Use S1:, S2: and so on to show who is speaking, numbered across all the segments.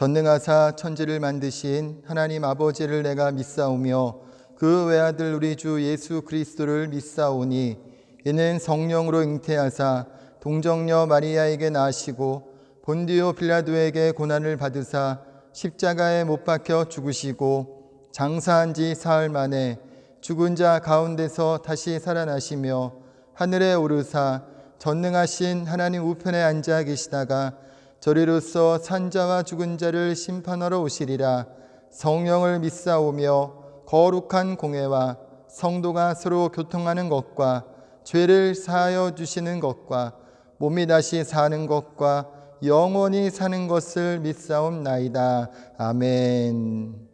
S1: 전능하사 천지를 만드신 하나님 아버지를 내가 믿사오며 그 외아들 우리 주 예수 그리스도를 믿사오니 이는 성령으로 잉태하사 동정녀 마리아에게 나시고 본디오 빌라도에게 고난을 받으사 십자가에 못 박혀 죽으시고 장사한 지 사흘 만에 죽은 자 가운데서 다시 살아나시며 하늘에 오르사 전능하신 하나님 우편에 앉아 계시다가 저리로서 산자와 죽은 자를 심판하러 오시리라. 성령을 믿사오며 거룩한 공회와 성도가 서로 교통하는 것과 죄를 사하여 주시는 것과 몸이 다시 사는 것과 영원히 사는 것을 믿사옵나이다. 아멘.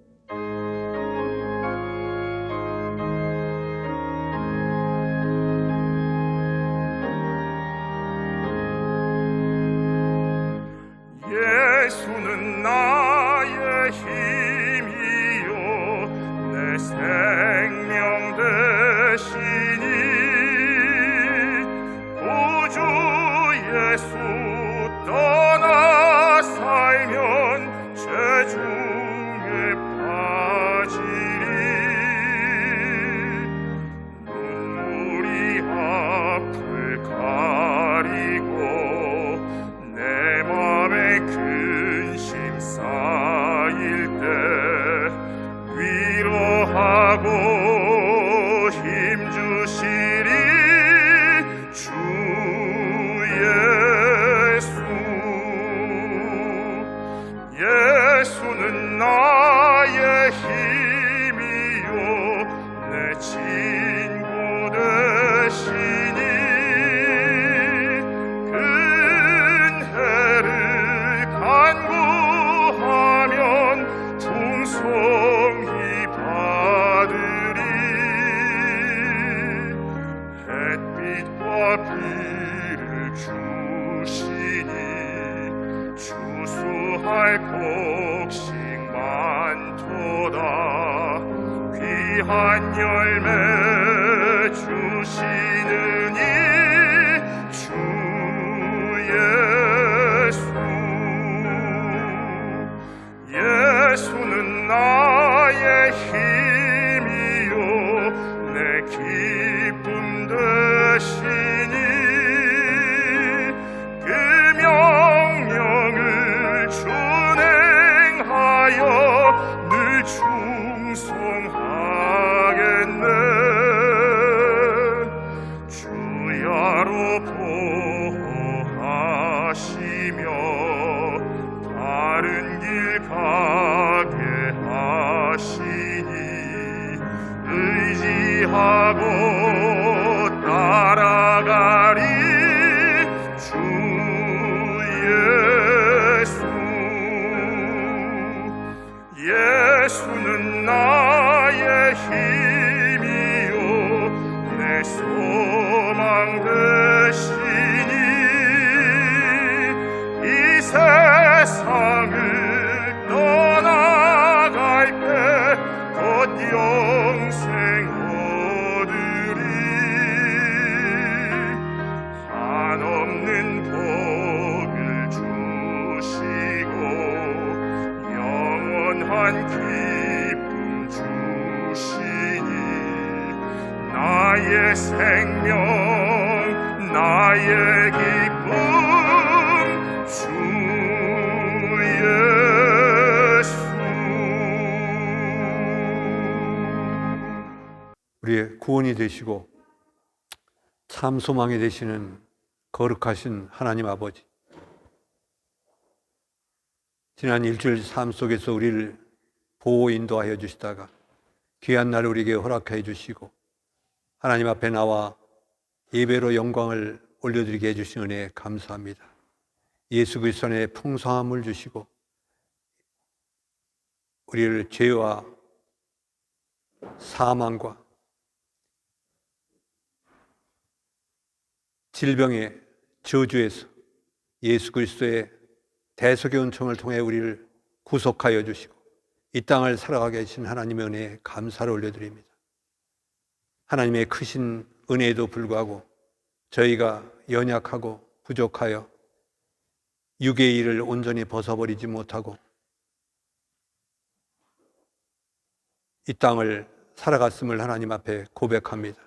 S2: 예수는 나의 힘이요 내 생명 되시니 구주 예수 떠나 살면 죄 중에 빠지리 눈물이 앞을 가리고 내 맘에 근심 쌓일 때 위로하고 힘주시리 주 예수. 예수는 나의 힘이요 내 친구 되시니 간구하면 풍성히 받으리 햇빛과 비를 주시니 추수할 곡식 많도다 귀한 열매 주시느니 주 예수는 나의 힘이요 내 기쁨 되시니 그 명령을 준행하여 늘 충성하겠네 주야로 보호하시며 바른 길 가게 하시니 의지하고 따라가리 주 예수. 예수는 나의 힘이요 내 소망 되시니 이 세상을 떠나갈 때 곧 영생 얻으리 한없는 복을 주시고 영원한 기쁨 주시니 나의 생명 나의 기쁨 주
S3: 우리의 구원이 되시고 참 소망이 되시는 거룩하신 하나님 아버지, 지난 일주일 삶 속에서 우리를 보호 인도하여 주시다가 귀한 날을 우리에게 허락해 주시고 하나님 앞에 나와 예배로 영광을 올려드리게 해주신 은혜에 감사합니다. 예수 그리스도 안에 풍성함을 주시고 우리를 죄와 사망과 질병의 저주에서 예수 그리스도의 대속의 은총을 통해 우리를 구속하여 주시고 이 땅을 살아가게 하신 하나님의 은혜에 감사를 올려드립니다. 하나님의 크신 은혜에도 불구하고 저희가 연약하고 부족하여 육의 일을 온전히 벗어버리지 못하고 이 땅을 살아갔음을 하나님 앞에 고백합니다.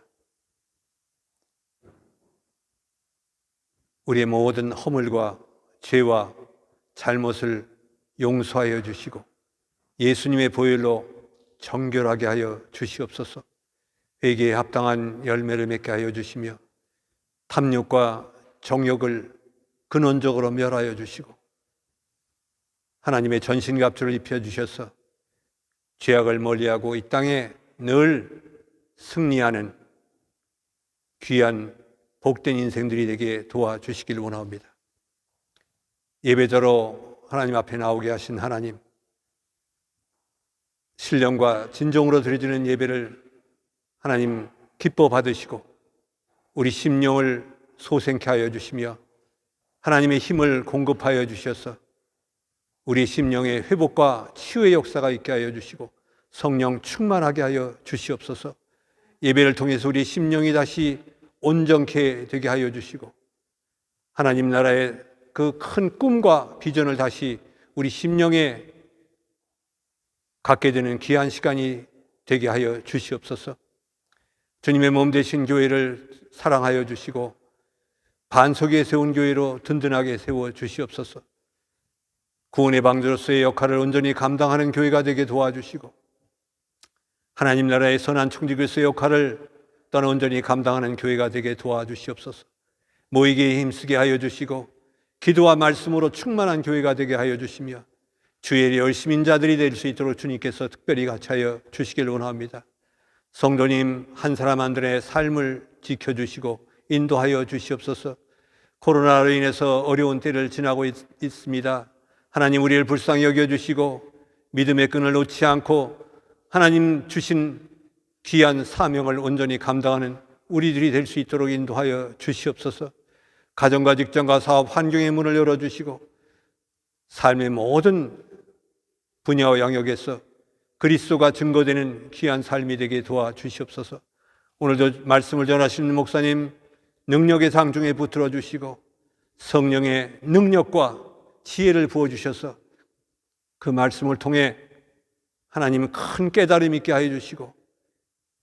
S3: 우리의 모든 허물과 죄와 잘못을 용서하여 주시고 예수님의 보혈로 정결하게 하여 주시옵소서. 회개에 합당한 열매를 맺게 하여 주시며 탐욕과 정욕을 근원적으로 멸하여 주시고 하나님의 전신갑주를 입혀주셔서 죄악을 멀리하고 이 땅에 늘 승리하는 귀한 복된 인생들이 되게 도와주시길 원합니다. 예배자로 하나님 앞에 나오게 하신 하나님, 신령과 진정으로 드려지는 예배를 하나님 기뻐 받으시고 우리 심령을 소생케 하여 주시며 하나님의 힘을 공급하여 주셔서 우리 심령의 회복과 치유의 역사가 있게 하여 주시고 성령 충만하게 하여 주시옵소서. 예배를 통해서 우리 심령이 다시 온전케 되게 하여 주시고 하나님 나라의 그 큰 꿈과 비전을 다시 우리 심령에 갖게 되는 귀한 시간이 되게 하여 주시옵소서. 주님의 몸 되신 교회를 사랑하여 주시고 반석에 세운 교회로 든든하게 세워 주시옵소서. 구원의 방주로서의 역할을 온전히 감당하는 교회가 되게 도와주시고 하나님 나라의 선한 총직으로서의 역할을 또한 온전히 감당하는 교회가 되게 도와주시옵소서. 모이기에 힘쓰게 하여 주시고 기도와 말씀으로 충만한 교회가 되게 하여 주시며 주의 열심인 자들이 될 수 있도록 주님께서 특별히 같이하여 주시길 원합니다. 성도님 한 사람 한 분의 삶을 지켜주시고 인도하여 주시옵소서. 코로나로 인해서 어려운 때를 지나고 있습니다. 하나님 우리를 불쌍히 여겨주시고 믿음의 끈을 놓지 않고 하나님 주신 귀한 사명을 온전히 감당하는 우리들이 될 수 있도록 인도하여 주시옵소서. 가정과 직장과 사업 환경의 문을 열어주시고 삶의 모든 분야와 영역에서 그리스도가 증거되는 귀한 삶이 되게 도와주시옵소서. 오늘도 말씀을 전하시는 목사님 능력의 상중에 붙들어 주시고 성령의 능력과 지혜를 부어주셔서 그 말씀을 통해 하나님은 큰 깨달음 있게 하여 주시고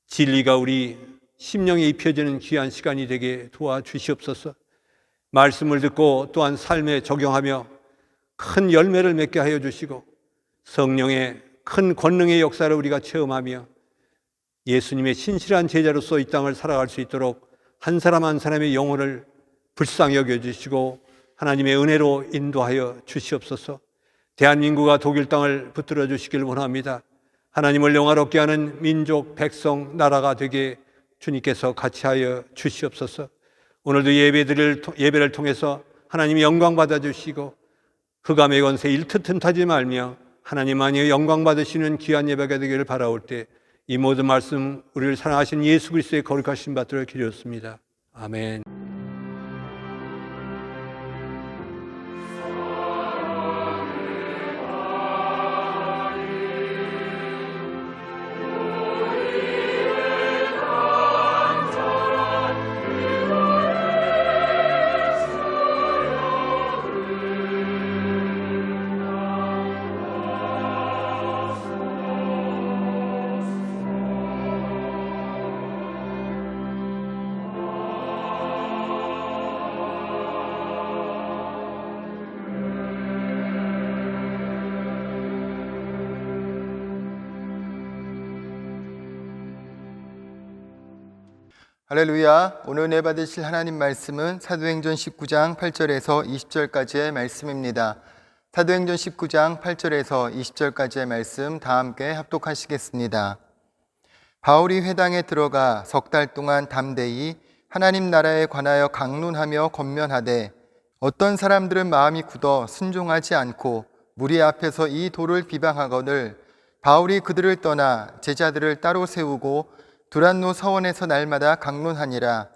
S3: 진리가 우리 심령에 입혀지는 귀한 시간이 되게 도와주시옵소서. 말씀을 듣고 또한 삶에 적용하며 큰 열매를 맺게 하여 주시고 성령의 큰 권능의 역사를 우리가 체험하며 예수님의 신실한 제자로서 이 땅을 살아갈 수 있도록 한 사람 한 사람의 영혼을 불쌍히 여겨주시고 하나님의 은혜로 인도하여 주시옵소서. 대한민국과 독일 땅을 붙들어 주시길 원합니다. 하나님을 영화롭게 하는 민족, 백성, 나라가 되게 주님께서 같이 하여 주시옵소서. 오늘도 예배를 통해서 하나님이 영광 받아주시고 흑암의 권세 일트튼하지 말며 하나님만이 영광 받으시는 귀한 예배가 되기를 바라올 때 이 모든 말씀 우리를 사랑하신 예수 그리스도의 거룩하신 받들어 기도했습니다. 아멘.
S1: 할렐루야. 오늘 은혜 받으실 하나님 말씀은 사도행전 19장 8절에서 20절까지의 말씀입니다. 사도행전 19장 8절에서 20절까지의 말씀 다 함께 합독하시겠습니다. 바울이 회당에 들어가 석 달 동안 담대히 하나님 나라에 관하여 강론하며 권면하되 어떤 사람들은 마음이 굳어 순종하지 않고 무리 앞에서 이 도를 비방하거늘 바울이 그들을 떠나 제자들을 따로 세우고 두란노 서원에서 날마다 강론하니라.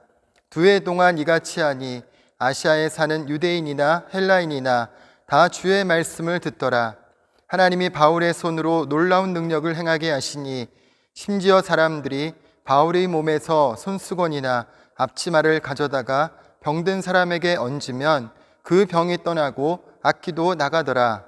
S1: 2해 동안 이같이 하니 아시아에 사는 유대인이나 헬라인이나 다 주의 말씀을 듣더라. 하나님이 바울의 손으로 놀라운 능력을 행하게 하시니 심지어 사람들이 바울의 몸에서 손수건이나 앞치마를 가져다가 병든 사람에게 얹으면 그 병이 떠나고 악기도 나가더라.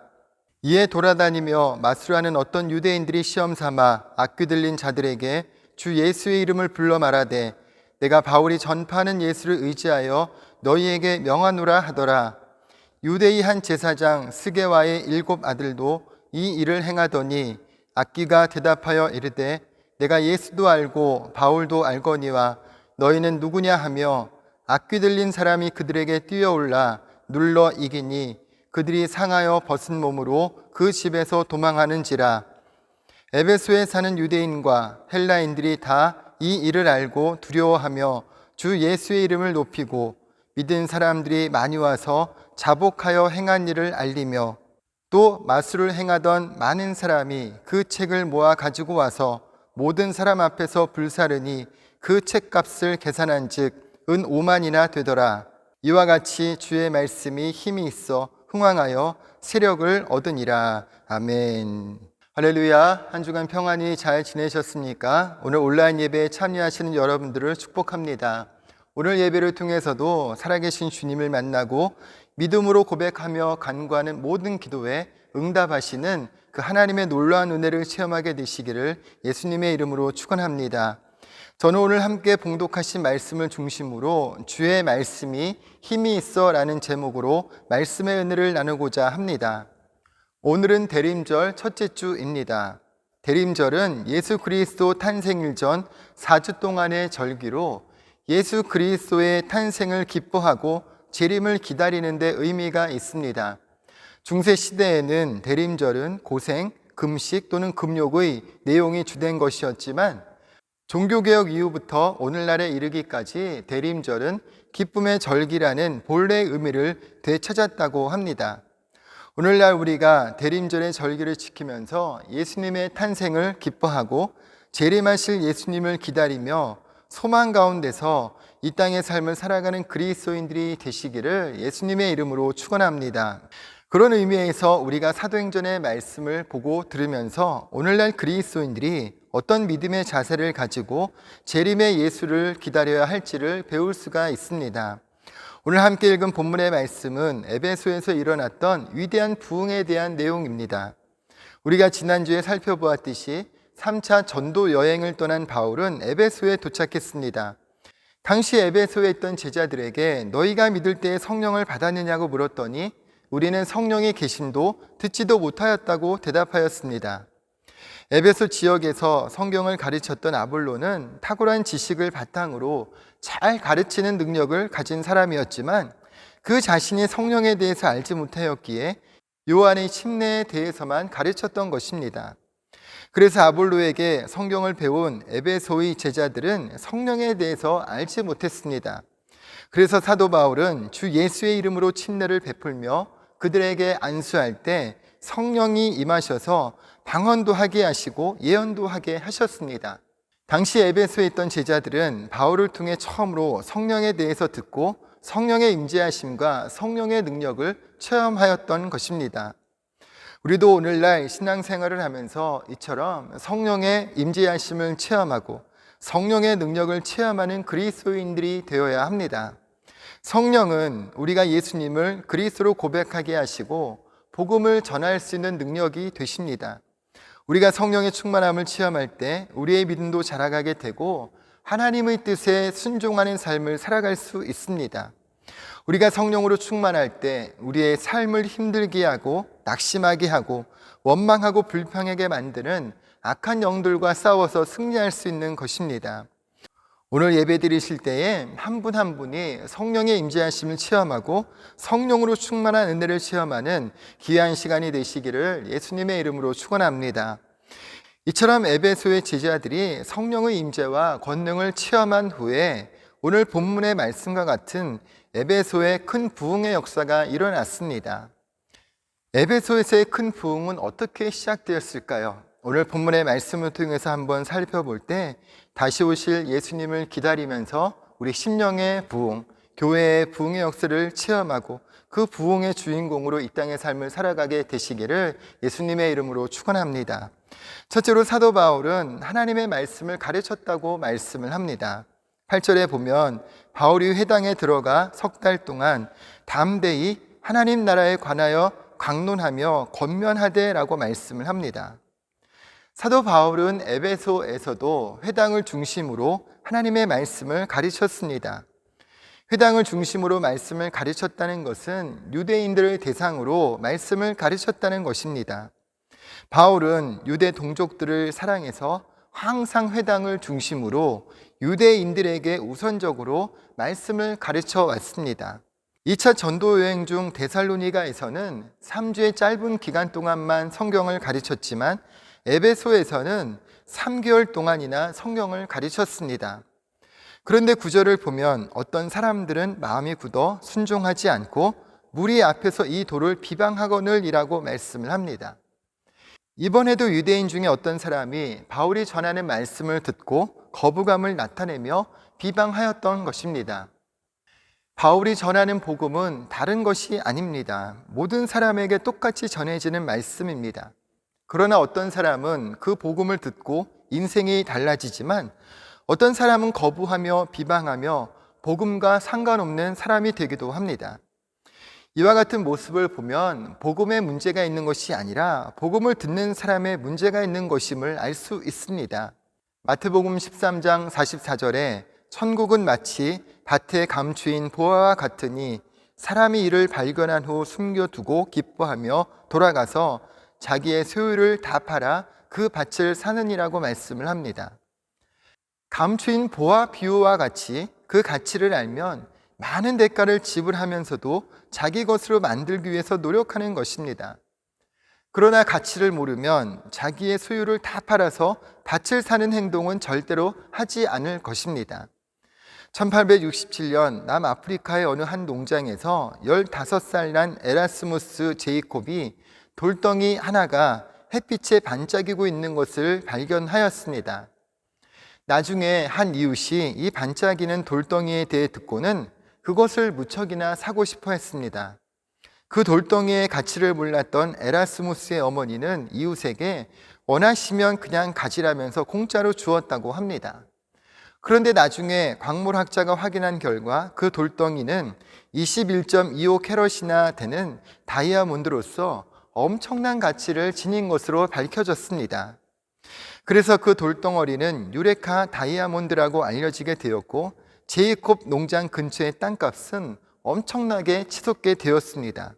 S1: 이에 돌아다니며 마술하는 어떤 유대인들이 시험 삼아 악귀 들린 자들에게 주 예수의 이름을 불러 말하되 내가 바울이 전파하는 예수를 의지하여 너희에게 명하노라 하더라. 유대의 한 제사장 스게와의 7 아들도 이 일을 행하더니 악귀가 대답하여 이르되 내가 예수도 알고 바울도 알거니와 너희는 누구냐 하며 악귀 들린 사람이 그들에게 뛰어올라 눌러 이기니 그들이 상하여 벗은 몸으로 그 집에서 도망하는지라. 에베소에 사는 유대인과 헬라인들이 다 이 일을 알고 두려워하며 주 예수의 이름을 높이고 믿은 사람들이 많이 와서 자복하여 행한 일을 알리며 또 마술을 행하던 많은 사람이 그 책을 모아 가지고 와서 모든 사람 앞에서 불사르니 그 책값을 계산한 즉 은 5만이나 되더라. 이와 같이 주의 말씀이 힘이 있어 흥왕하여 세력을 얻으니라. 아멘. 할렐루야. 한 주간 평안히 잘 지내셨습니까? 오늘 온라인 예배에 참여하시는 여러분들을 축복합니다. 오늘 예배를 통해서도 살아계신 주님을 만나고 믿음으로 고백하며 간구하는 모든 기도에 응답하시는 그 하나님의 놀라운 은혜를 체험하게 되시기를 예수님의 이름으로 축원합니다. 저는 오늘 함께 봉독하신 말씀을 중심으로 주의 말씀이 힘이 있어 라는 제목으로 말씀의 은혜를 나누고자 합니다. 오늘은 대림절 첫째 주입니다. 대림절은 예수 그리스도 탄생일 전 4주 동안의 절기로 예수 그리스도의 탄생을 기뻐하고 재림을 기다리는 데 의미가 있습니다. 중세 시대에는 대림절은 고생, 금식 또는 금욕의 내용이 주된 것이었지만 종교개혁 이후부터 오늘날에 이르기까지 대림절은 기쁨의 절기라는 본래의 의미를 되찾았다고 합니다. 오늘날 우리가 대림절의 절기를 지키면서 예수님의 탄생을 기뻐하고 재림하실 예수님을 기다리며 소망 가운데서 이 땅의 삶을 살아가는 그리스도인들이 되시기를 예수님의 이름으로 축원합니다. 그런 의미에서 우리가 사도행전의 말씀을 보고 들으면서 오늘날 그리스도인들이 어떤 믿음의 자세를 가지고 재림의 예수를 기다려야 할지를 배울 수가 있습니다. 오늘 함께 읽은 본문의 말씀은 에베소에서 일어났던 위대한 부흥에 대한 내용입니다. 우리가 지난주에 살펴보았듯이 3차 전도 여행을 떠난 바울은 에베소에 도착했습니다. 당시 에베소에 있던 제자들에게 너희가 믿을 때에 성령을 받았느냐고 물었더니 우리는 성령의 계심도 듣지도 못하였다고 대답하였습니다. 에베소 지역에서 성경을 가르쳤던 아볼로는 탁월한 지식을 바탕으로 잘 가르치는 능력을 가진 사람이었지만 그 자신이 성령에 대해서 알지 못하였기에 요한의 침례에 대해서만 가르쳤던 것입니다. 그래서 아볼로에게 성경을 배운 에베소의 제자들은 성령에 대해서 알지 못했습니다. 그래서 사도 바울은 주 예수의 이름으로 침례를 베풀며 그들에게 안수할 때 성령이 임하셔서 방언도 하게 하시고 예언도 하게 하셨습니다. 당시 에베소에 있던 제자들은 바울을 통해 처음으로 성령에 대해서 듣고 성령의 임재하심과 성령의 능력을 체험하였던 것입니다. 우리도 오늘날 신앙생활을 하면서 이처럼 성령의 임재하심을 체험하고 성령의 능력을 체험하는 그리스도인들이 되어야 합니다. 성령은 우리가 예수님을 그리스도로 고백하게 하시고 복음을 전할 수 있는 능력이 되십니다. 우리가 성령의 충만함을 체험할 때 우리의 믿음도 자라가게 되고 하나님의 뜻에 순종하는 삶을 살아갈 수 있습니다. 우리가 성령으로 충만할 때 우리의 삶을 힘들게 하고 낙심하게 하고 원망하고 불평하게 만드는 악한 영들과 싸워서 승리할 수 있는 것입니다. 오늘 예배 드리실 때에 한 분 한 분이 성령의 임재하심을 체험하고 성령으로 충만한 은혜를 체험하는 귀한 시간이 되시기를 예수님의 이름으로 축원합니다. 이처럼 에베소의 제자들이 성령의 임재와 권능을 체험한 후에 오늘 본문의 말씀과 같은 에베소의 큰 부흥의 역사가 일어났습니다. 에베소에서의 큰 부흥은 어떻게 시작되었을까요? 오늘 본문의 말씀을 통해서 한번 살펴볼 때 다시 오실 예수님을 기다리면서 우리 심령의 부흥, 교회의 부흥의 역사를 체험하고 그 부흥의 주인공으로 이 땅의 삶을 살아가게 되시기를 예수님의 이름으로 축원합니다. 첫째로 사도 바울은 하나님의 말씀을 가르쳤다고 말씀을 합니다. 8절에 보면 바울이 회당에 들어가 석 달 동안 담대히 하나님 나라에 관하여 강론하며 권면하되라고 말씀을 합니다. 사도 바울은 에베소에서도 회당을 중심으로 하나님의 말씀을 가르쳤습니다. 회당을 중심으로 말씀을 가르쳤다는 것은 유대인들을 대상으로 말씀을 가르쳤다는 것입니다. 바울은 유대 동족들을 사랑해서 항상 회당을 중심으로 유대인들에게 우선적으로 말씀을 가르쳐 왔습니다. 2차 전도 여행 중 데살로니가에서는 3주의 짧은 기간 동안만 성경을 가르쳤지만 에베소에서는 3개월 동안이나 성경을 가르쳤습니다. 그런데 구절을 보면 어떤 사람들은 마음이 굳어 순종하지 않고 무리 앞에서 이 도를 비방하거늘이라고 말씀을 합니다. 이번에도 유대인 중에 어떤 사람이 바울이 전하는 말씀을 듣고 거부감을 나타내며 비방하였던 것입니다. 바울이 전하는 복음은 다른 것이 아닙니다. 모든 사람에게 똑같이 전해지는 말씀입니다. 그러나 어떤 사람은 그 복음을 듣고 인생이 달라지지만 어떤 사람은 거부하며 비방하며 복음과 상관없는 사람이 되기도 합니다. 이와 같은 모습을 보면 복음에 문제가 있는 것이 아니라 복음을 듣는 사람의 문제가 있는 것임을 알 수 있습니다. 마태복음 13장 44절에 천국은 마치 밭에 감추인 보화와 같으니 사람이 이를 발견한 후 숨겨두고 기뻐하며 돌아가서 자기의 소유를 다 팔아 그 밭을 사느니라고 말씀을 합니다. 감추인 보화 비유와 같이 그 가치를 알면 많은 대가를 지불하면서도 자기 것으로 만들기 위해서 노력하는 것입니다. 그러나 가치를 모르면 자기의 소유를 다 팔아서 밭을 사는 행동은 절대로 하지 않을 것입니다. 1867년 남아프리카의 어느 한 농장에서 15살 난 에라스무스 제이콥이 돌덩이 하나가 햇빛에 반짝이고 있는 것을 발견하였습니다. 나중에 한 이웃이 이 반짝이는 돌덩이에 대해 듣고는 그것을 무척이나 사고 싶어 했습니다. 그 돌덩이의 가치를 몰랐던 에라스무스의 어머니는 이웃에게 원하시면 그냥 가지라면서 공짜로 주었다고 합니다. 그런데 나중에 광물학자가 확인한 결과 그 돌덩이는 21.25 캐럿이나 되는 다이아몬드로서 엄청난 가치를 지닌 것으로 밝혀졌습니다. 그래서 그 돌덩어리는 유레카 다이아몬드라고 알려지게 되었고 제이콥 농장 근처의 땅값은 엄청나게 치솟게 되었습니다.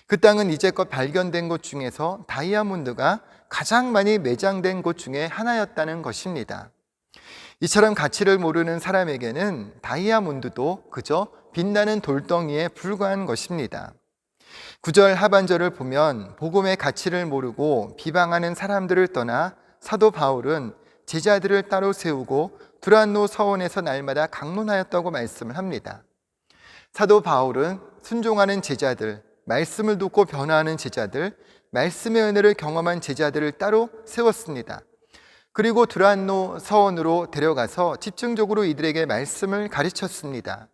S1: 그 땅은 이제껏 발견된 곳 중에서 다이아몬드가 가장 많이 매장된 곳 중에 하나였다는 것입니다. 이처럼 가치를 모르는 사람에게는 다이아몬드도 그저 빛나는 돌덩이에 불과한 것입니다. 9절 하반절을 보면 복음의 가치를 모르고 비방하는 사람들을 떠나 사도 바울은 제자들을 따로 세우고 두란노 서원에서 날마다 강론하였다고 말씀을 합니다. 사도 바울은 순종하는 제자들, 말씀을 듣고 변화하는 제자들, 말씀의 은혜를 경험한 제자들을 따로 세웠습니다. 그리고 두란노 서원으로 데려가서 집중적으로 이들에게 말씀을 가르쳤습니다.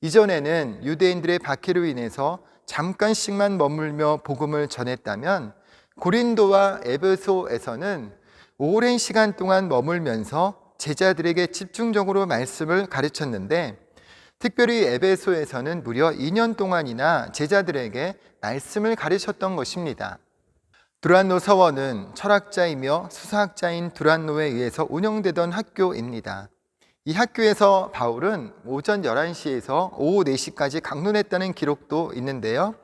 S1: 이전에는 유대인들의 박해로 인해서 잠깐씩만 머물며 복음을 전했다면 고린도와 에베소에서는 오랜 시간 동안 머물면서 제자들에게 집중적으로 말씀을 가르쳤는데 특별히 에베소에서는 무려 2년 동안이나 제자들에게 말씀을 가르쳤던 것입니다. 두란노 서원은 철학자이며 수사학자인 두란노에 의해서 운영되던 학교입니다. 이 학교에서 바울은 오전 11시에서 오후 4시까지 강론했다는 기록도 있는데요.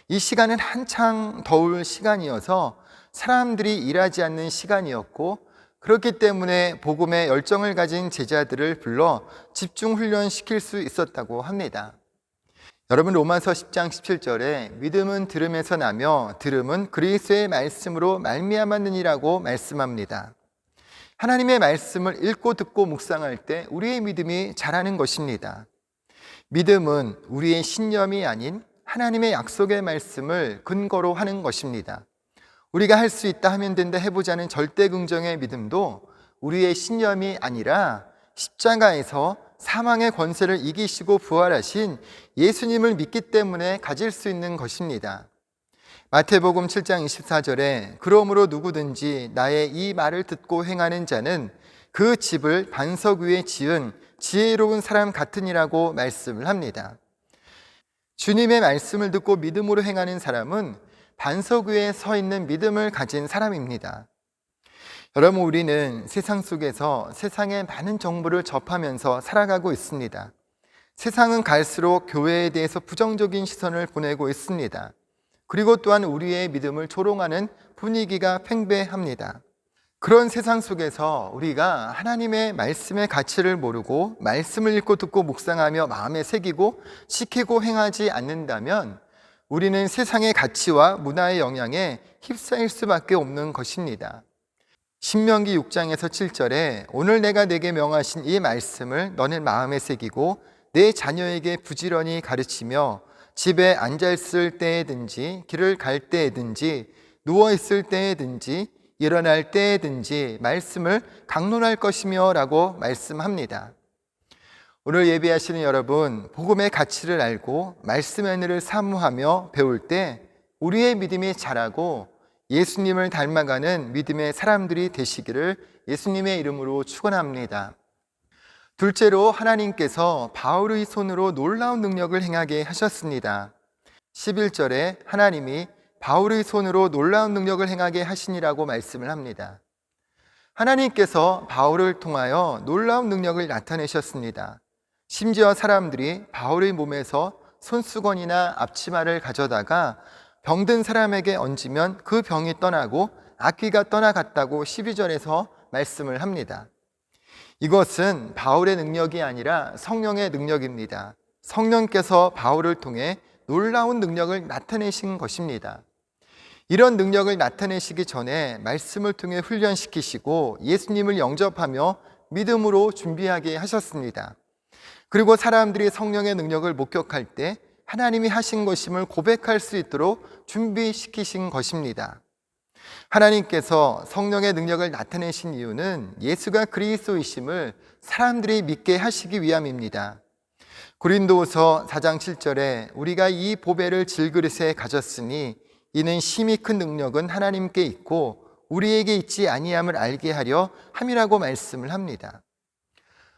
S1: 이 시간은 한창 더울 시간이어서 사람들이 일하지 않는 시간이었고 그렇기 때문에 복음에 열정을 가진 제자들을 불러 집중 훈련시킬 수 있었다고 합니다. 여러분 로마서 10장 17절에 믿음은 들음에서 나며 들음은 그리스도의 말씀으로 말미암았느니라고 말씀합니다. 하나님의 말씀을 읽고 듣고 묵상할 때 우리의 믿음이 자라는 것입니다. 믿음은 우리의 신념이 아닌 하나님의 약속의 말씀을 근거로 하는 것입니다. 우리가 할 수 있다 하면 된다 해보자는 절대 긍정의 믿음도 우리의 신념이 아니라 십자가에서 사망의 권세를 이기시고 부활하신 예수님을 믿기 때문에 가질 수 있는 것입니다. 마태복음 7장 24절에 그러므로 누구든지 나의 이 말을 듣고 행하는 자는 그 집을 반석 위에 지은 지혜로운 사람 같으니라고 말씀을 합니다. 주님의 말씀을 듣고 믿음으로 행하는 사람은 반석 위에 서 있는 믿음을 가진 사람입니다. 여러분, 우리는 세상 속에서 세상의 많은 정보를 접하면서 살아가고 있습니다. 세상은 갈수록 교회에 대해서 부정적인 시선을 보내고 있습니다. 그리고 또한 우리의 믿음을 조롱하는 분위기가 팽배합니다. 그런 세상 속에서 우리가 하나님의 말씀의 가치를 모르고 말씀을 읽고 듣고 묵상하며 마음에 새기고 지키고 행하지 않는다면 우리는 세상의 가치와 문화의 영향에 휩싸일 수밖에 없는 것입니다. 신명기 6장에서 7절에 오늘 내가 내게 명하신 이 말씀을 너는 마음에 새기고 내 자녀에게 부지런히 가르치며 집에 앉아있을 때에든지 길을 갈 때에든지 누워있을 때에든지 일어날 때에든지 말씀을 강론할 것이며 라고 말씀합니다. 오늘 예배하시는 여러분, 복음의 가치를 알고 말씀의 은혜를 사모하며 배울 때 우리의 믿음이 자라고 예수님을 닮아가는 믿음의 사람들이 되시기를 예수님의 이름으로 축원합니다. 둘째로 하나님께서 바울의 손으로 놀라운 능력을 행하게 하셨습니다. 11절에 하나님이 바울의 손으로 놀라운 능력을 행하게 하시니라고 말씀을 합니다. 하나님께서 바울을 통하여 놀라운 능력을 나타내셨습니다. 심지어 사람들이 바울의 몸에서 손수건이나 앞치마를 가져다가 병든 사람에게 얹으면 그 병이 떠나고 악귀가 떠나갔다고 12절에서 말씀을 합니다. 이것은 바울의 능력이 아니라 성령의 능력입니다. 성령께서 바울을 통해 놀라운 능력을 나타내신 것입니다. 이런 능력을 나타내시기 전에 말씀을 통해 훈련시키시고 예수님을 영접하며 믿음으로 준비하게 하셨습니다. 그리고 사람들이 성령의 능력을 목격할 때 하나님이 하신 것임을 고백할 수 있도록 준비시키신 것입니다. 하나님께서 성령의 능력을 나타내신 이유는 예수가 그리스도이심을 사람들이 믿게 하시기 위함입니다. 고린도후서 4장 7절에 우리가 이 보배를 질그릇에 가졌으니 이는 심히 큰 능력은 하나님께 있고 우리에게 있지 아니함을 알게 하려 함이라고 말씀을 합니다.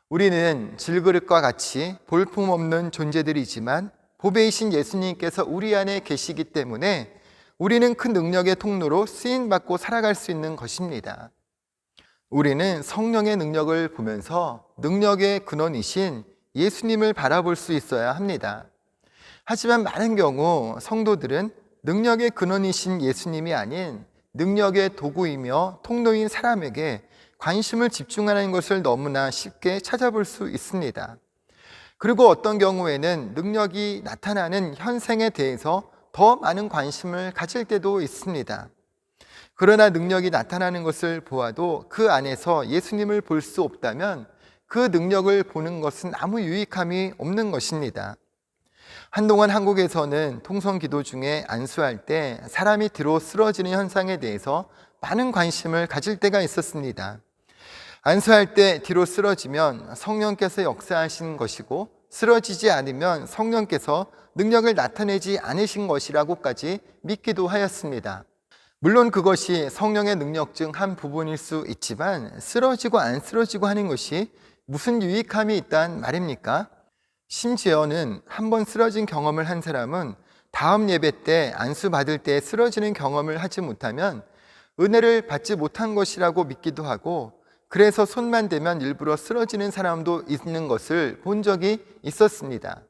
S1: 우리는 질그릇과 같이 볼품없는 존재들이지만 보배이신 예수님께서 우리 안에 계시기 때문에 우리는 큰 능력의 통로로 쓰임받고 살아갈 수 있는 것입니다. 우리는 성령의 능력을 보면서 능력의 근원이신 예수님을 바라볼 수 있어야 합니다. 하지만 많은 경우 성도들은 능력의 근원이신 예수님이 아닌 능력의 도구이며 통로인 사람에게 관심을 집중하는 것을 너무나 쉽게 찾아볼 수 있습니다. 그리고 어떤 경우에는 능력이 나타나는 현생에 대해서 더 많은 관심을 가질 때도 있습니다. 그러나 능력이 나타나는 것을 보아도 그 안에서 예수님을 볼 수 없다면 그 능력을 보는 것은 아무 유익함이 없는 것입니다. 한동안 한국에서는 통성 기도 중에 안수할 때 사람이 뒤로 쓰러지는 현상에 대해서 많은 관심을 가질 때가 있었습니다. 안수할 때 뒤로 쓰러지면 성령께서 역사하신 것이고 쓰러지지 않으면 성령께서 능력을 나타내지 않으신 것이라고까지 믿기도 하였습니다. 물론 그것이 성령의 능력 중 한 부분일 수 있지만 쓰러지고 안 쓰러지고 하는 것이 무슨 유익함이 있단 말입니까? 심지어는 한 번 쓰러진 경험을 한 사람은 다음 예배 때 안수 받을 때 쓰러지는 경험을 하지 못하면 은혜를 받지 못한 것이라고 믿기도 하고 그래서 손만 대면 일부러 쓰러지는 사람도 있는 것을 본 적이 있었습니다.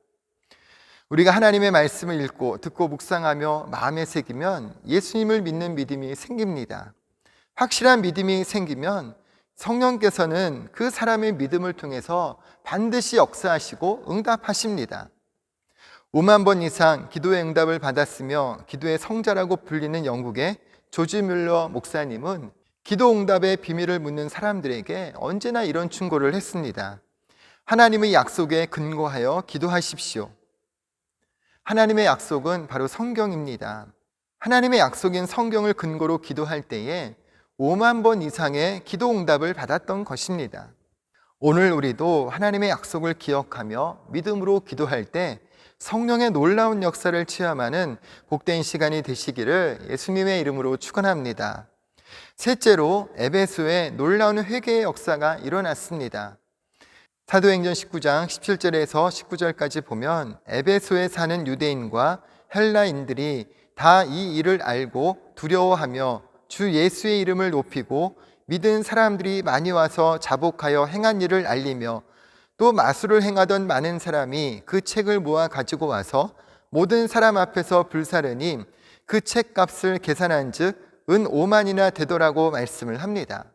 S1: 우리가 하나님의 말씀을 읽고 듣고 묵상하며 마음에 새기면 예수님을 믿는 믿음이 생깁니다. 확실한 믿음이 생기면 성령께서는 그 사람의 믿음을 통해서 반드시 역사하시고 응답하십니다. 5만 번 이상 기도의 응답을 받았으며 기도의 성자라고 불리는 영국의 조지 뮬러 목사님은 기도 응답의 비밀을 묻는 사람들에게 언제나 이런 충고를 했습니다. 하나님의 약속에 근거하여 기도하십시오. 하나님의 약속은 바로 성경입니다. 하나님의 약속인 성경을 근거로 기도할 때에 5만 번 이상의 기도 응답을 받았던 것입니다. 오늘 우리도 하나님의 약속을 기억하며 믿음으로 기도할 때 성령의 놀라운 역사를 체험하는 복된 시간이 되시기를 예수님의 이름으로 축원합니다. 셋째로 에베소에 놀라운 회개의 역사가 일어났습니다. 사도행전 19장 17절에서 19절까지 보면 에베소에 사는 유대인과 헬라인들이 다 이 일을 알고 두려워하며 주 예수의 이름을 높이고 믿은 사람들이 많이 와서 자복하여 행한 일을 알리며 또 마술을 행하던 많은 사람이 그 책을 모아 가지고 와서 모든 사람 앞에서 불사르니 그 책값을 계산한 즉 은 5만이나 되더라고 말씀을 합니다.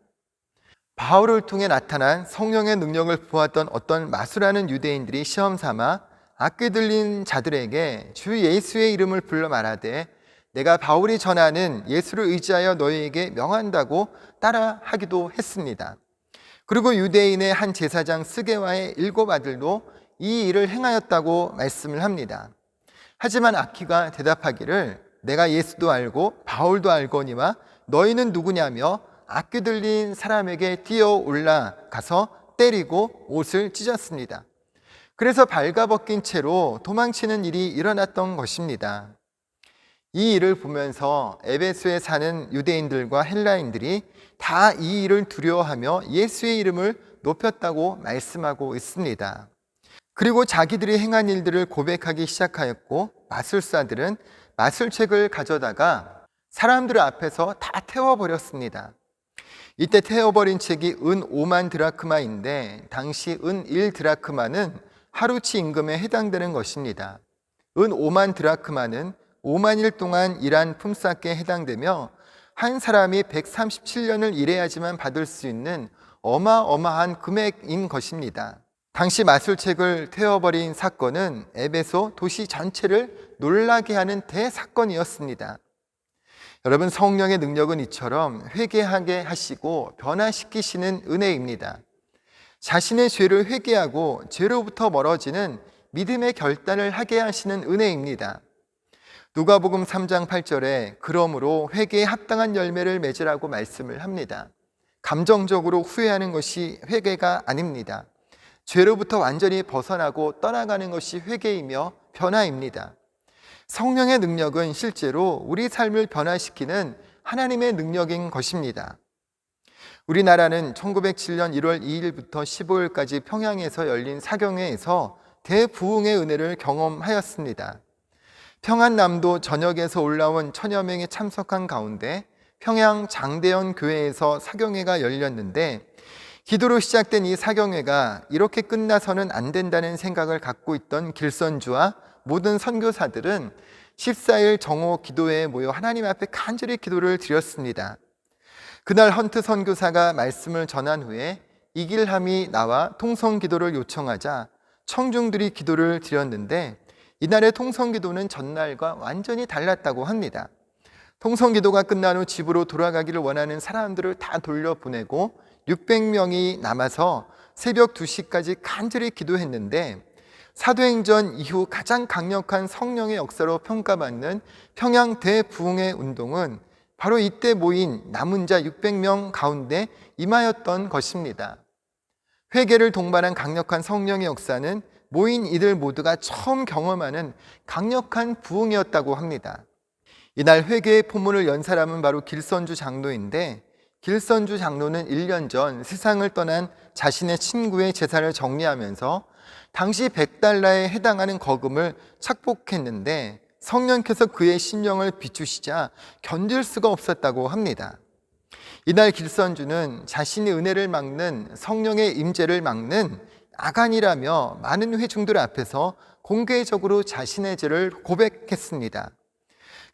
S1: 바울을 통해 나타난 성령의 능력을 보았던 어떤 마술하는 유대인들이 시험 삼아 악귀 들린 자들에게 주 예수의 이름을 불러 말하되 내가 바울이 전하는 예수를 의지하여 너희에게 명한다고 따라하기도 했습니다. 그리고 유대인의 한 제사장 스게와의 7 아들도 이 일을 행하였다고 말씀을 합니다. 하지만 악귀가 대답하기를 내가 예수도 알고 바울도 알거니와 너희는 누구냐며 악귀 들린 사람에게 뛰어 올라가서 때리고 옷을 찢었습니다. 그래서 발가벗긴 채로 도망치는 일이 일어났던 것입니다. 이 일을 보면서 에베소에 사는 유대인들과 헬라인들이 다 이 일을 두려워하며 예수의 이름을 높였다고 말씀하고 있습니다. 그리고 자기들이 행한 일들을 고백하기 시작하였고 마술사들은 마술책을 가져다가 사람들 앞에서 다 태워버렸습니다. 이때 태워버린 책이 은 5만 드라크마인데 당시 은 1드라크마는 하루치 임금에 해당되는 것입니다. 은 5만 드라크마는 5만일 동안 일한 품삯에 해당되며 한 사람이 137년을 일해야지만 받을 수 있는 어마어마한 금액인 것입니다. 당시 마술책을 태워버린 사건은 에베소 도시 전체를 놀라게 하는 대사건이었습니다. 여러분, 성령의 능력은 이처럼 회개하게 하시고 변화시키시는 은혜입니다. 자신의 죄를 회개하고 죄로부터 멀어지는 믿음의 결단을 하게 하시는 은혜입니다. 누가복음 3장 8절에 그러므로 회개에 합당한 열매를 맺으라고 말씀을 합니다. 감정적으로 후회하는 것이 회개가 아닙니다. 죄로부터 완전히 벗어나고 떠나가는 것이 회개이며 변화입니다. 성령의 능력은 실제로 우리 삶을 변화시키는 하나님의 능력인 것입니다. 우리나라는 1907년 1월 2일부터 15일까지 평양에서 열린 사경회에서 대부흥의 은혜를 경험하였습니다. 평안남도 전역에서 올라온 1000여 명이 참석한 가운데 평양 장대현 교회에서 사경회가 열렸는데 기도로 시작된 이 사경회가 이렇게 끝나서는 안 된다는 생각을 갖고 있던 길선주와 모든 선교사들은 14일 정오 기도회에 모여 하나님 앞에 간절히 기도를 드렸습니다. 그날 헌트 선교사가 말씀을 전한 후에 이길함이 나와 통성기도를 요청하자 청중들이 기도를 드렸는데 이날의 통성기도는 전날과 완전히 달랐다고 합니다. 통성기도가 끝난 후 집으로 돌아가기를 원하는 사람들을 다 돌려보내고 600명이 남아서 새벽 2시까지 간절히 기도했는데 사도행전 이후 가장 강력한 성령의 역사로 평가받는 평양 대부흥의 운동은 바로 이때 모인 남은 자 600명 가운데 임하였던 것입니다. 회개를 동반한 강력한 성령의 역사는 모인 이들 모두가 처음 경험하는 강력한 부흥이었다고 합니다. 이날 회개의 포문을 연 사람은 바로 길선주 장로인데 길선주 장로는 1년 전 세상을 떠난 자신의 친구의 재산을 정리하면서 당시 100달러에 해당하는 거금을 착복했는데 성령께서 그의 심령을 비추시자 견딜 수가 없었다고 합니다. 이날 길선주는 자신의 은혜를 막는 성령의 임재를 막는 아간이라며 많은 회중들 앞에서 공개적으로 자신의 죄를 고백했습니다.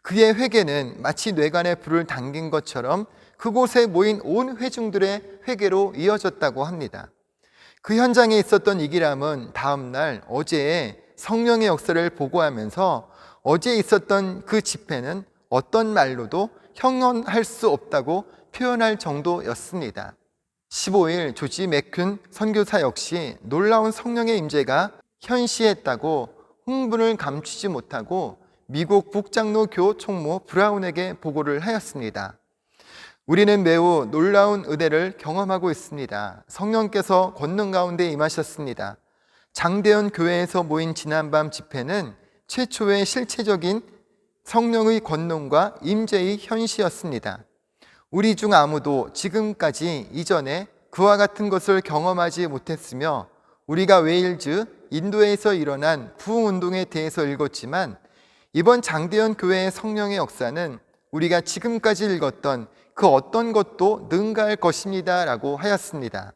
S1: 그의 회개는 마치 뇌관에 불을 당긴 것처럼 그곳에 모인 온 회중들의 회개로 이어졌다고 합니다. 그 현장에 있었던 이길함은 다음 날 어제의 성령의 역사를 보고하면서 어제 있었던 그 집회는 어떤 말로도 형언할 수 없다고 표현할 정도였습니다. 15일 조지 맥균 선교사 역시 놀라운 성령의 임재가 현시했다고 흥분을 감추지 못하고 미국 북장로교 총무 브라운에게 보고를 하였습니다. 우리는 매우 놀라운 은혜를 경험하고 있습니다. 성령께서 권능 가운데 임하셨습니다. 장대현 교회에서 모인 지난밤 집회는 최초의 실체적인 성령의 권능과 임재의 현시였습니다. 우리 중 아무도 지금까지 이전에 그와 같은 것을 경험하지 못했으며 우리가 웨일즈, 인도에서 일어난 부흥운동에 대해서 읽었지만 이번 장대현 교회의 성령의 역사는 우리가 지금까지 읽었던 그 어떤 것도 능가할 것입니다 라고 하였습니다.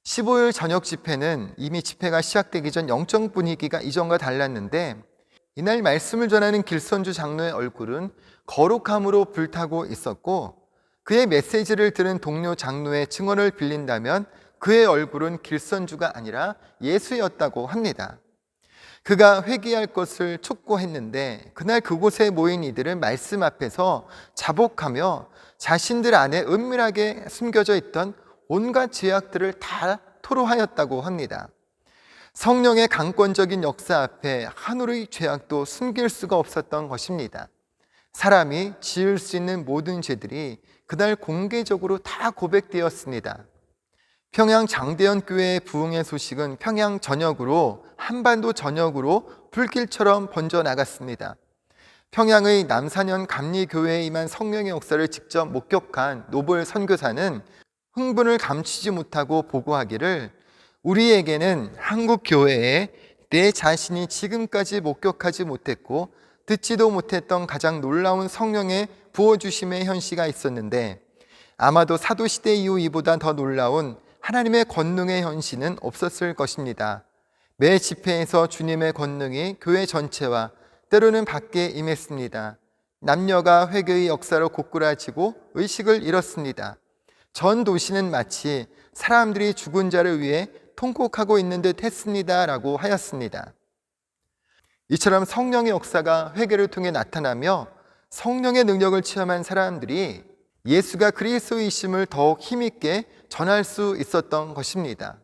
S1: 15일 저녁 집회는 이미 집회가 시작되기 전 영적 분위기가 이전과 달랐는데 이날 말씀을 전하는 길선주 장로의 얼굴은 거룩함으로 불타고 있었고 그의 메시지를 들은 동료 장로의 증언을 빌린다면 그의 얼굴은 길선주가 아니라 예수였다고 합니다. 그가 회개할 것을 촉구했는데 그날 그곳에 모인 이들은 말씀 앞에서 자복하며 자신들 안에 은밀하게 숨겨져 있던 온갖 죄악들을 다 토로하였다고 합니다. 성령의 강권적인 역사 앞에 하늘의 죄악도 숨길 수가 없었던 것입니다. 사람이 지을 수 있는 모든 죄들이 그날 공개적으로 다 고백되었습니다. 평양 장대현 교회의 부흥의 소식은 평양 전역으로 한반도 전역으로 불길처럼 번져나갔습니다. 평양의 남산현 감리교회에 임한 성령의 역사를 직접 목격한 노볼 선교사는 흥분을 감추지 못하고 보고하기를 우리에게는 한국 교회에 내 자신이 지금까지 목격하지 못했고 듣지도 못했던 가장 놀라운 성령의 부어주심의 현시가 있었는데 아마도 사도시대 이후 이보다 더 놀라운 하나님의 권능의 현시는 없었을 것입니다. 매 집회에서 주님의 권능이 교회 전체와 때로는 밖에 임했습니다. 남녀가 회개의 역사로 고꾸라지고 의식을 잃었습니다. 전 도시는 마치 사람들이 죽은 자를 위해 통곡하고 있는 듯 했습니다 라고 하였습니다. 이처럼 성령의 역사가 회개를 통해 나타나며 성령의 능력을 체험한 사람들이 예수가 그리스도이심을 더욱 힘있게 전할 수 있었던 것입니다.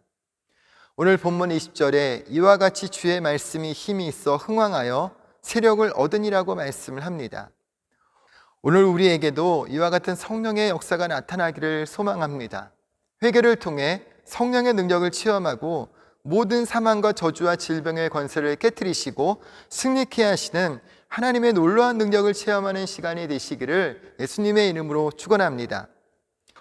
S1: 오늘 본문 20절에 이와 같이 주의 말씀이 힘이 있어 흥왕하여 세력을 얻으니라고 말씀을 합니다. 오늘 우리에게도 이와 같은 성령의 역사가 나타나기를 소망합니다. 회개를 통해 성령의 능력을 체험하고 모든 사망과 저주와 질병의 권세를 깨트리시고 승리케 하시는 하나님의 놀라운 능력을 체험하는 시간이 되시기를 예수님의 이름으로 축원합니다.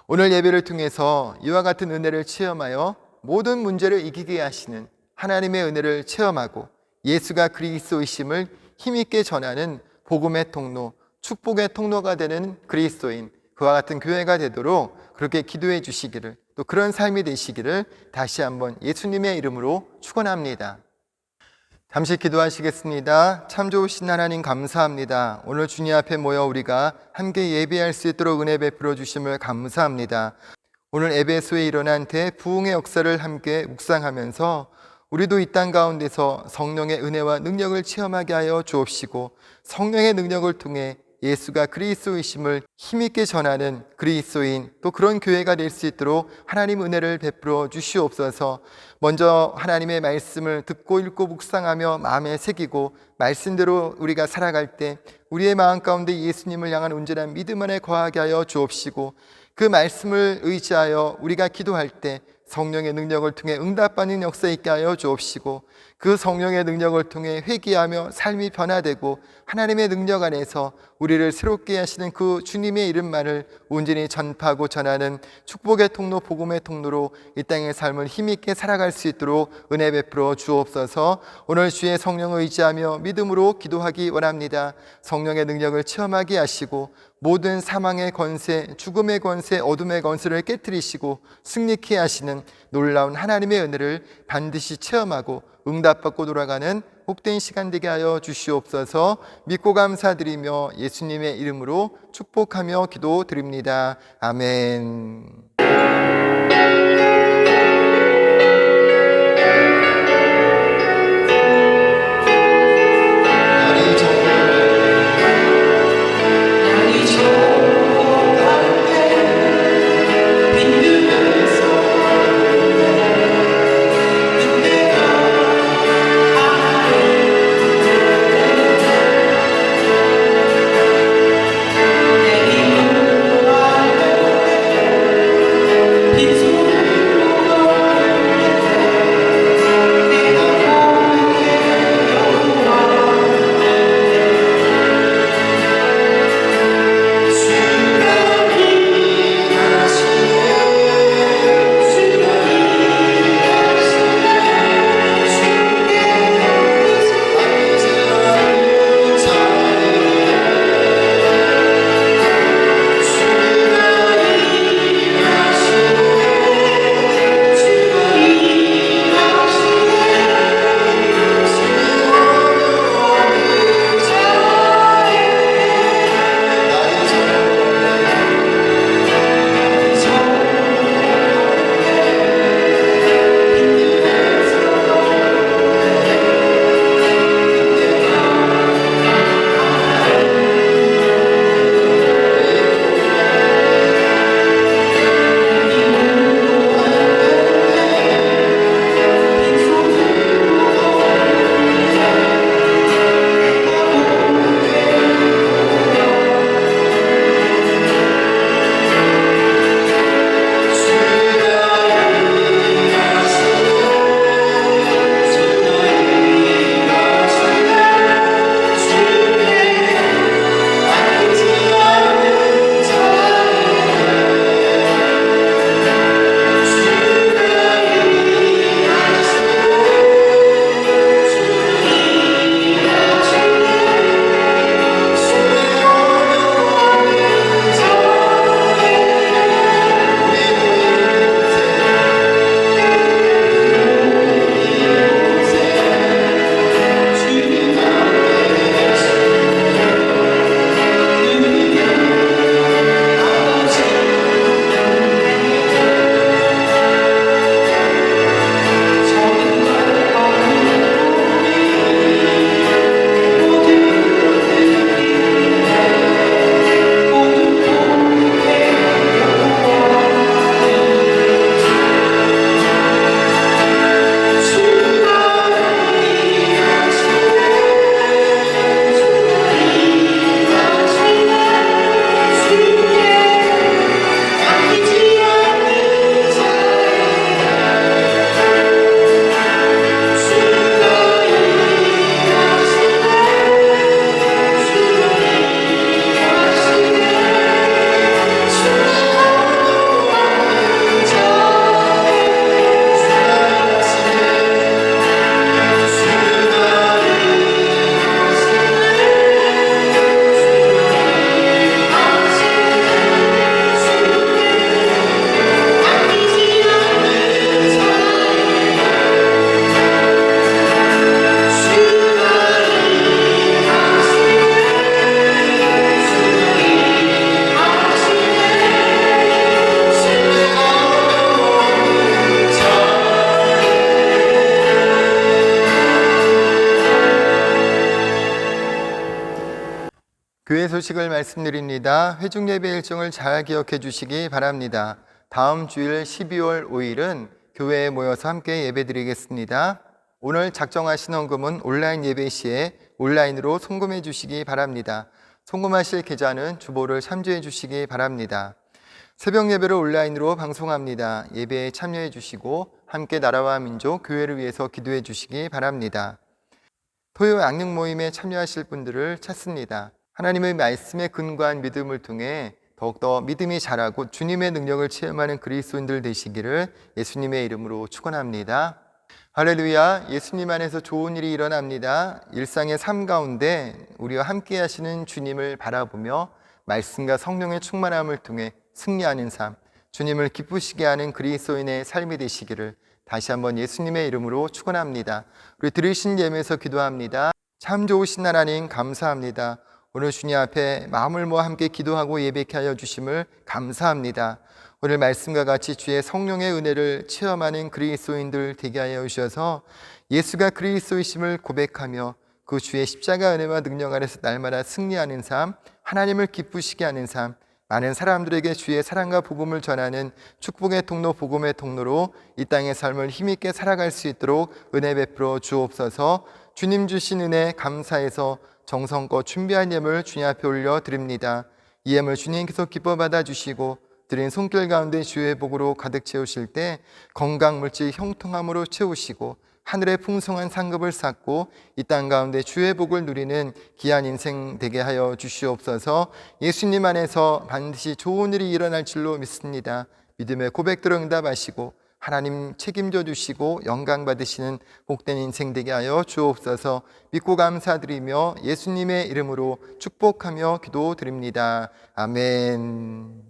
S1: 오늘 예배를 통해서 이와 같은 은혜를 체험하여 모든 문제를 이기게 하시는 하나님의 은혜를 체험하고 예수가 그리스도이심을 힘있게 전하는 복음의 통로, 축복의 통로가 되는 그리스도인, 그와 같은 교회가 되도록 그렇게 기도해 주시기를, 또 그런 삶이 되시기를 다시 한번 예수님의 이름으로 축원합니다. 잠시 기도하시겠습니다. 참 좋으신 하나님 감사합니다. 오늘 주님 앞에 모여 우리가 함께 예배할 수 있도록 은혜 베풀어 주심을 감사합니다. 오늘 에베소에 일어난 대부흥의 역사를 함께 묵상하면서 우리도 이 땅 가운데서 성령의 은혜와 능력을 체험하게 하여 주옵시고 성령의 능력을 통해 예수가 그리스도이심을 힘있게 전하는 그리스도인, 또 그런 교회가 될 수 있도록 하나님 은혜를 베풀어 주시옵소서. 먼저 하나님의 말씀을 듣고 읽고 묵상하며 마음에 새기고 말씀대로 우리가 살아갈 때 우리의 마음 가운데 예수님을 향한 온전한 믿음 안에 거하게 하여 주옵시고 그 말씀을 의지하여 우리가 기도할 때 성령의 능력을 통해 응답받는 역사 있게 하여 주옵시고 그 성령의 능력을 통해 회개하며 삶이 변화되고 하나님의 능력 안에서 우리를 새롭게 하시는 그 주님의 이름만을 온전히 전파하고 전하는 축복의 통로, 복음의 통로로 이 땅의 삶을 힘있게 살아갈 수 있도록 은혜 베풀어 주옵소서. 오늘 주의 성령을 의지하며 믿음으로 기도하기 원합니다. 성령의 능력을 체험하게 하시고 모든 사망의 권세, 죽음의 권세, 어둠의 권세를 깨뜨리시고 승리케 하시는 놀라운 하나님의 은혜를 반드시 체험하고 응답받고 돌아가는 복된 시간 되게 하여 주시옵소서. 믿고 감사드리며 예수님의 이름으로 축복하며 기도드립니다. 아멘. 교회 소식을 말씀드립니다. 회중 예배 일정을 잘 기억해 주시기 바랍니다. 다음 주일 12월 5일은 교회에 모여서 함께 예배드리겠습니다. 오늘 작정하신 헌금은 온라인 예배 시에 온라인으로 송금해 주시기 바랍니다. 송금하실 계좌는 주보를 참조해 주시기 바랍니다. 새벽 예배를 온라인으로 방송합니다. 예배에 참여해 주시고 함께 나라와 민족, 교회를 위해서 기도해 주시기 바랍니다. 토요 양육 모임에 참여하실 분들을 찾습니다. 하나님의 말씀에 근거한 믿음을 통해 더욱더 믿음이 자라고 주님의 능력을 체험하는 그리스도인들 되시기를 예수님의 이름으로 축원합니다. 할렐루야. 예수님 안에서 좋은 일이 일어납니다. 일상의 삶 가운데 우리와 함께 하시는 주님을 바라보며 말씀과 성령의 충만함을 통해 승리하는 삶, 주님을 기쁘시게 하는 그리스도인의 삶이 되시기를 다시 한번 예수님의 이름으로 축원합니다. 우리 들으신 예배에서 기도합니다. 참 좋으신 하나님 감사합니다. 오늘 주님 앞에 마음을 모아 함께 기도하고 예배케 하여 주심을 감사합니다. 오늘 말씀과 같이 주의 성령의 은혜를 체험하는 그리스도인들 되게 하여 주셔서 예수가 그리스도이심을 고백하며 그 주의 십자가 은혜와 능력 아래서 날마다 승리하는 삶, 하나님을 기쁘시게 하는 삶, 많은 사람들에게 주의 사랑과 복음을 전하는 축복의 통로, 복음의 통로로 이 땅의 삶을 힘있게 살아갈 수 있도록 은혜 베풀어 주옵소서. 주님 주신 은혜 감사해서 정성껏 준비한 예물 주님 앞에 올려드립니다. 이 예물 주님께서 기뻐 받아주시고 드린 손길 가운데 주의 복으로 가득 채우실 때 건강, 물질, 형통함으로 채우시고 하늘의 풍성한 상급을 쌓고 이 땅 가운데 주의 복을 누리는 귀한 인생 되게 하여 주시옵소서. 예수님 안에서 반드시 좋은 일이 일어날 줄로 믿습니다. 믿음의 고백들을 응답하시고 하나님 책임져 주시고 영광 받으시는 복된 인생 되게 하여 주옵소서. 믿고 감사드리며 예수님의 이름으로 축복하며 기도드립니다. 아멘.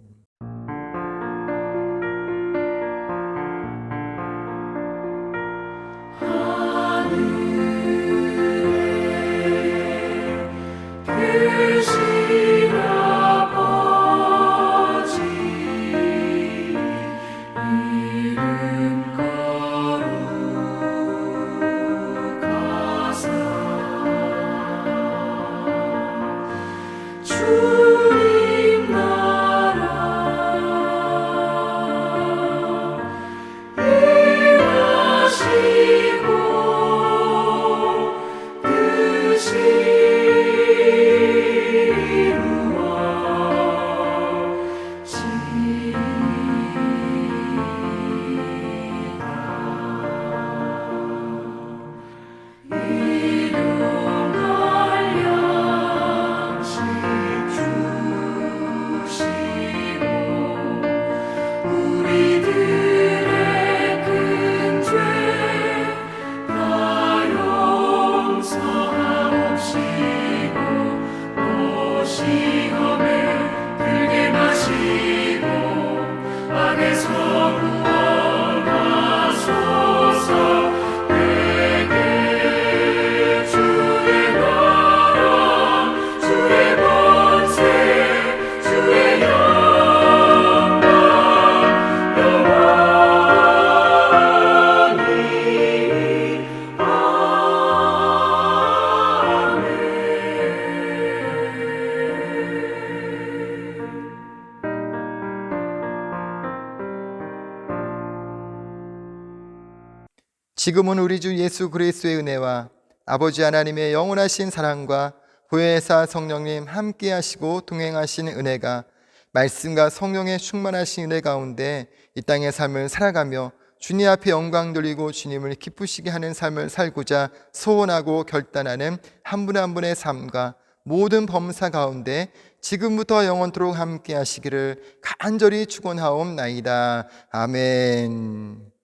S1: 지금은 우리 주 예수 그리스도의 은혜와 아버지 하나님의 영원하신 사랑과 보혜사 성령님 함께 하시고 동행하신 은혜가 말씀과 성령의 충만하신 은혜 가운데 이 땅의 삶을 살아가며 주님 앞에 영광 돌리고 주님을 기쁘시게 하는 삶을 살고자 소원하고 결단하는 한 분 한 분의 삶과 모든 범사 가운데 지금부터 영원토록 함께 하시기를 간절히 축원하옵나이다. 아멘.